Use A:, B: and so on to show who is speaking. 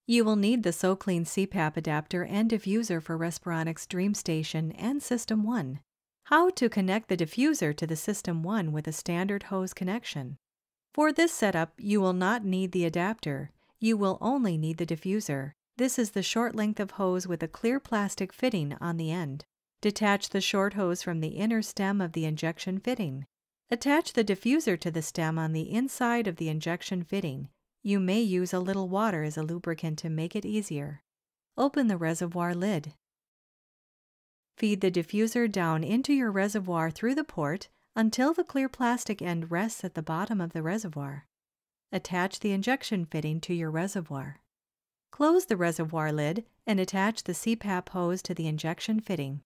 A: You will need the SoClean CPAP adapter and diffuser for Respironics DreamStation and SystemOne. How to connect the diffuser to the SystemOne with a standard hose connection. For this setup, you will not need the adapter. You will only need the diffuser. This is the short length of hose with a clear plastic fitting on the end. Detach the short hose from the inner stem of the injection fitting. Attach the diffuser to the stem on the inside of the injection fitting. You may use a little water as a lubricant to make it easier. Open the reservoir lid. Feed the diffuser down into your reservoir through the port until the clear plastic end rests at the bottom of the reservoir. Attach the injection fitting to your reservoir. Close the reservoir lid and attach the CPAP hose to the injection fitting.